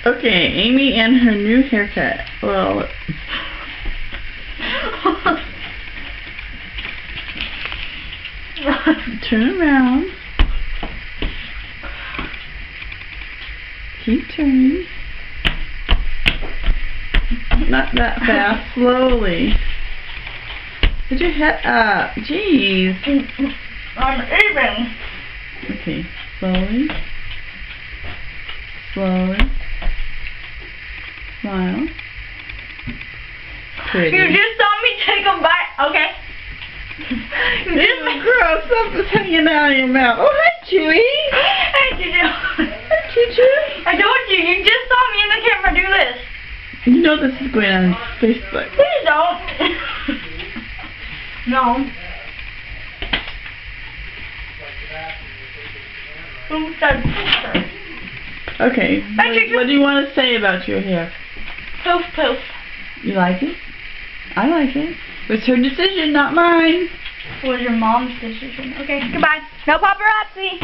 Okay, Amy and her new haircut. Well, turn around. Keep turning. Not that fast. Slowly. Put your head up. Jeez. I'm even. Okay. Slowly. Slowly. Smile. Pretty. You just saw me take a bite. Okay. This is gross. Something's hanging out of your mouth. Oh, hi, Chewy. Hey, Juju. Hi, Choo-Choo. I told you. You just saw me in the camera do this. You know this is going on Facebook. Please don't. No. Who said picture? Okay. Hi, Choo-Choo. What do you want to say about your hair? Poof, poof. You like it? I like it. It's her decision, not mine. It was your mom's decision. Okay, goodbye. No paparazzi.